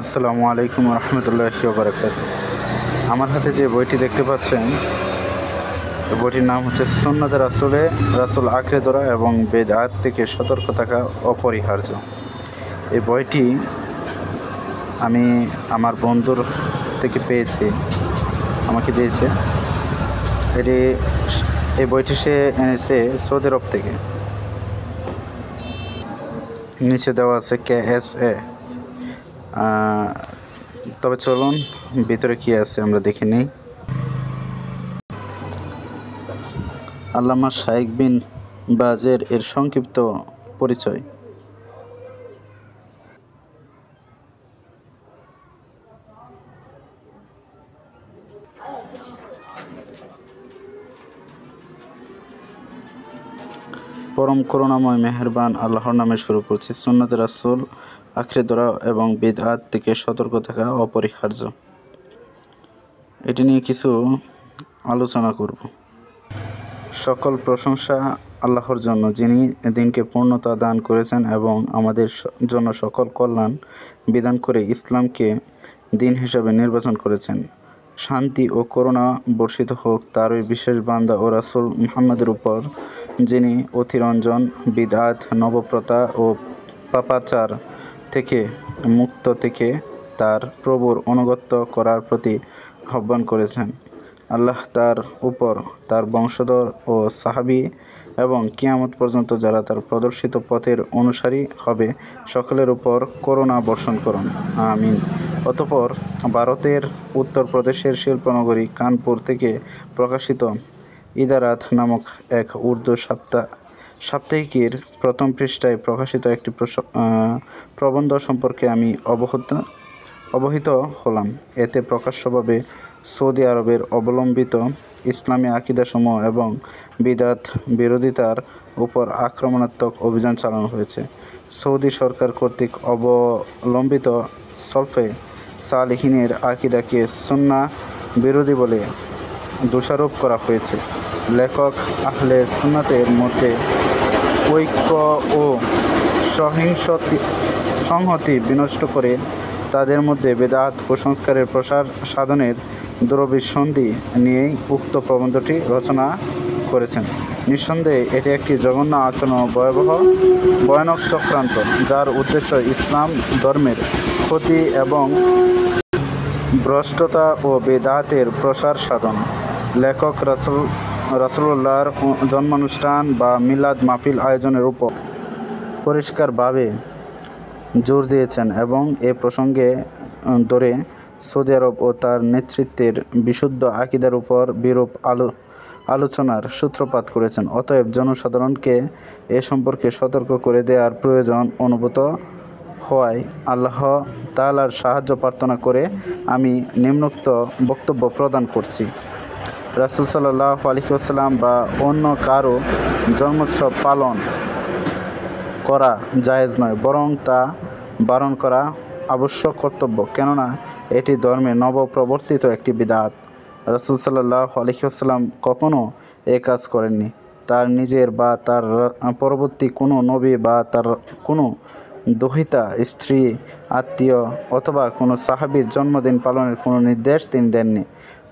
আসসালামু আলাইকুম রহমতুল্লাহি ওয়া বারাকাতুহু। আমার হাতে যে বইটি দেখতে পাচ্ছেন, বইটির নাম হচ্ছে সুন্নাত রাসূল আঁকড়ে ধরা এবং বেদআত থেকে সতর্ক থাকা অপরিহার্য। এই বইটি আমি আমার বন্ধুর থেকে পেয়েছি, আমাকে দিয়েছে। এই বইটি সে এনেছে সৌদি আরব থেকে। নিচে দেওয়া আছে KSA। তবে চলুন ভিতরে কি আছে আমরা দেখে নিই। আল্লামা শাইখ বিন বাজের এর সংক্ষিপ্ত পরিচয়। পরম করুণাময় মেহেরবান আল্লাহর নামে শুরু করছি। সুন্নাত রাসূল আঁকড়ে ধরা এবং বিদআত থেকে সতর্ক থাকা অপরিহার্য। এটি নিয়ে কিছু আলোচনা করব। সকল প্রশংসা আল্লাহর জন্য, যিনি দিনকে পূর্ণতা দান করেছেন এবং আমাদের জন্য সকল কল্যাণ বিধান করে ইসলামকে দিন হিসাবে নির্বাচন করেছেন। শান্তি ও করুণা বর্ষিত হোক তার ওই বিশেষ বান্দা ও রাসূল মুহাম্মদের উপর, যিনি অতিরঞ্জন, বিদআত, নবপ্রথা ও পাপাচার থেকে মুক্ত থেকে তার প্রভুর অনুগত্য করার প্রতি আহ্বান করেছেন। আল্লাহ তার উপর, তার বংশধর ও সাহাবী এবং কিয়ামত পর্যন্ত যারা তার প্রদর্শিত পথের অনুসারী হবে সকলের উপর করুণা বর্ষণ করুন, আমিন। অতঃপর ভারতের উত্তরপ্রদেশের শিল্পনগরী কানপুর থেকে প্রকাশিত ইদারাত নামক এক উর্দু সাপ্তাহিকের প্রথম পৃষ্ঠায় প্রকাশিত একটি প্রবন্ধ সম্পর্কে আমি অবহিত হলাম। এতে প্রকাশ্যভাবে সৌদি আরবের অবলম্বিত ইসলামী আকিদাসমূহ এবং বিদআত বিরোধিতার উপর আক্রমণাত্মক অভিযান চালানো হয়েছে। সৌদি সরকার কর্তৃক অবলম্বিত সলফে সালেহিনের আকিদাকে সুন্নাহ বিরোধী বলে দোষারোপ করা হয়েছে। লেখক আহলে সুন্নাতের মধ্যে ঐক্য ও সংহতি বিনষ্ট করে তাদের মধ্যে বেদাত কুসংস্কারের প্রসার সাধনের দুরভিসন্ধি নিয়েই উক্ত প্রবন্ধটি রচনা করেছেন। নিঃসন্দেহে এটি একটি জঘন্য আচরণ ও ভয়ানক চক্রান্ত, যার উদ্দেশ্য ইসলাম ধর্মের ক্ষতি এবং ভ্রষ্টতা ও বেদাতের প্রসার সাধন। লেখক রাসূলুল্লাহর জন্মানুষ্ঠান বা মিলাদ মাহফিল আয়োজনের উপর পরিষ্কারভাবে জোর দিয়েছেন এবং এ প্রসঙ্গে ধরে সৌদি আরব ও তার নেতৃত্বের বিশুদ্ধ আকিদার উপর বিরূপ আলোচনার সূত্রপাত করেছেন। অতএব জনসাধারণকে এ সম্পর্কে সতর্ক করে দেওয়ার প্রয়োজন অনুভূত হওয়ায় আল্লাহ তাআলার সাহায্য প্রার্থনা করে আমি নিম্নোক্ত বক্তব্য প্রদান করছি। রাসূল সাল্লাল্লাহু আলাইহি ওয়াসাল্লাম বা অন্য কারো জন্মোৎসব পালন করা জায়েজ নয়, বরং তা বারণ করা আবশ্যক কর্তব্য, কেননা এটি ধর্মে নবপ্রবর্তিত একটি বিদআত। রাসূল সাল্লাল্লাহু আলাইহি ওয়াসাল্লাম কখনও এ কাজ করেননি। তার নিজের বা তার পরবর্তী কোনো নবী বা তার কোনো দহিতা, স্ত্রী, আত্মীয় অথবা কোনো সাহাবীর জন্মদিন পালনের কোনো নির্দেশ তিনি দেননি।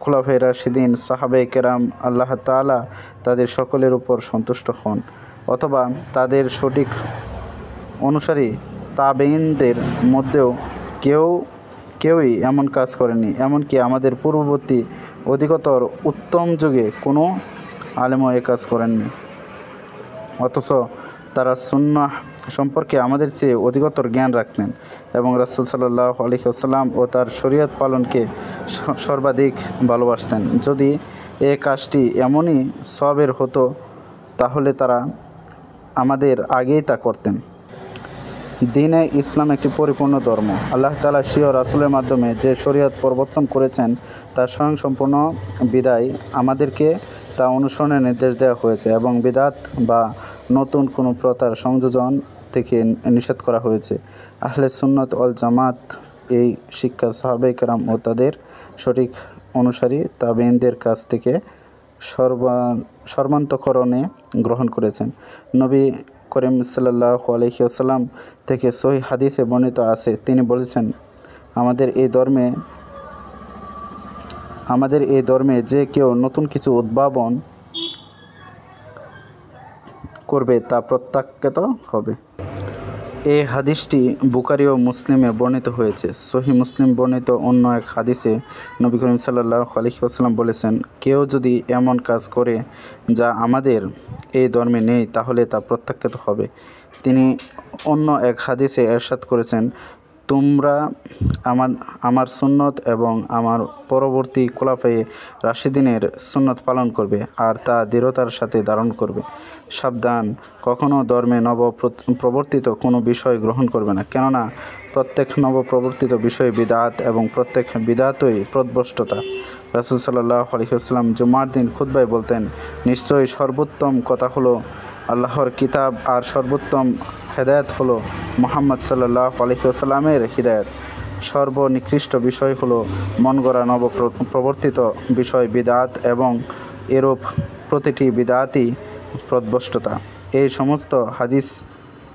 খুলাফায়ে রাশিদিন, সাহাবায়ে কেরাম, আল্লাহ তাআলা তাদের সকলের উপর সন্তুষ্ট হন, অথবা তাদের সঠিক অনুসারী তাবেঈনদের মধ্যেও কেউই এমন কাজ করেনি। এমনকি আমাদের পূর্ববর্তী অধিকতর উত্তম যুগে কোনো আলেমও এ কাজ করেননি। অথচ তারা সুন্নাহ সম্পর্কে আমাদের চেয়ে অধিকতর জ্ঞান রাখতেন এবং রাসূল সাল্লাল্লাহু আলাইহি ওয়াসাল্লাম ও তার শরীয়ত পালনকে সর্বাধিক ভালোবাসতেন। যদি এ কাজটি এমনই সওয়াবের হতো তাহলে তারা আমাদের আগেই তা করতেন। দ্বীনে ইসলাম একটি পরিপূর্ণ ধর্ম। আল্লাহ তাআলা স্বীয় রাসূলের মাধ্যমে যে শরীয়ত প্রবর্তন করেছেন তা স্বয়ংসম্পূর্ণ বিধায় আমাদেরকে তা অনুসরণের নির্দেশ দেওয়া হয়েছে এবং বিদআত বা নতুন কোনো প্রথার সংযোজন থেকে নিষেধ করা হয়েছে। আহলে সুন্নাত ওয়াল জামাত এই শিক্ষা সাহাবায়ে কেরাম ও তাদের সঠিক অনুসারী তাবেঈনদের কাছ থেকে সর্বান্তঃকরণে গ্রহণ করেছেন। নবী করিম সাল্লাল্লাহু আলাইহি ওয়াসাল্লাম থেকে সহিহ হাদিসে বর্ণিত আছে, তিনি বলেছেন, আমাদের এই ধর্মে যে কেউ নতুন কিছু উদ্ভাবন করবে তা প্রত্যাখ্যাত হবে। এই হাদিসটি বুখারী ও মুসলিমে বর্ণিত হয়েছে। সহিহ মুসলিম বর্ণিত অন্য এক হাদিসে নবী করিম সাল্লাল্লাহু আলাইহি ওয়াসাল্লাম বলেছেন, কেউ যদি এমন কাজ করে যা আমাদের এই ধর্মে নেই তাহলে তা প্রত্যাখ্যাত হবে। তিনি অন্য এক হাদিসে ইরশাদ করেছেন, তোমরা আমার সুন্নত এবং আমার পরবর্তী খোলাফায়ে রাশিদিনের সুন্নত পালন করবে আর তা দৃঢ়তার সাথে ধারণ করবে। সাবধান, কখনও ধর্মে নবপ্রবর্তিত কোনো বিষয় গ্রহণ করবে না, কেননা প্রত্যেক নবপ্রবর্তিত বিষয় বিদআত এবং প্রত্যেক বিদআতই পথভ্রষ্টতা। রাসূল সাল্লাল্লাহু আলাইহি ওয়াসাল্লাম জুমার দিন খুতবায় বলতেন, নিশ্চয়ই সর্বোত্তম কথা হলো আল্লাহর কিতাব আর সর্বোত্তম হেদায়েত হলো মুহাম্মদ সাল্লাল্লাহু আলাইহি ওয়াসাল্লামের হিদায়াত। সর্বনিকৃষ্ট বিষয় হলো মন গড়া নবপ্রবর্তিত বিষয় বিদআত এবং এরূপ প্রতিটি বিদআতই পথভ্রষ্টতা। এই সমস্ত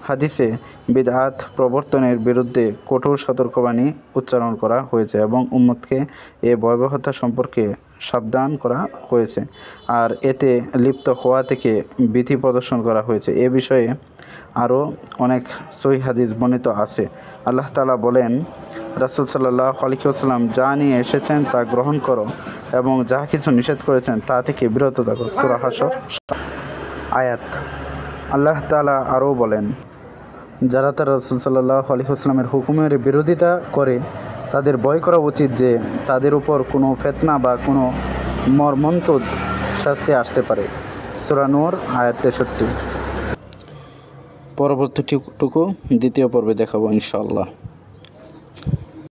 হাদিসে বিদআত প্রবর্তনের বিরুদ্ধে কঠোর সতর্কবাণী উচ্চারণ করা হয়েছে এবং উম্মতকে এ ভয়াবহতা সম্পর্কে সাবধান করা হয়েছে আর এতে লিপ্ত হওয়া থেকে ভীতি প্রদর্শন করা হয়েছে। এ বিষয়ে আরও অনেক সহিহ হাদিস বর্ণিত আছে। আল্লাহ তাআলা বলেন, রাসূল সাল্লাল্লাহু আলাইহি ওয়াসাল্লাম যা নিয়ে এসেছেন তা গ্রহণ করো এবং যা কিছু নিষেধ করেছেন তা থেকে বিরত থাকো। সূরা হাশর আয়াত। আল্লাহ তাআলা আরও বলেন, যারা তারা রাসূল সাল্লাল্লাহু আলাইহি ওয়াসাল্লামের হুকুমের বিরোধিতা করে তাদের ভয় করা উচিত যে তাদের উপর কোনো ফিতনা বা কোনো মর্মন্তুদ শাস্তি আসতে পারে। সূরা নূর আয়াত 63। পরবর্তীটুকু দ্বিতীয় পর্বে দেখাবো ইনশাআল্লাহ।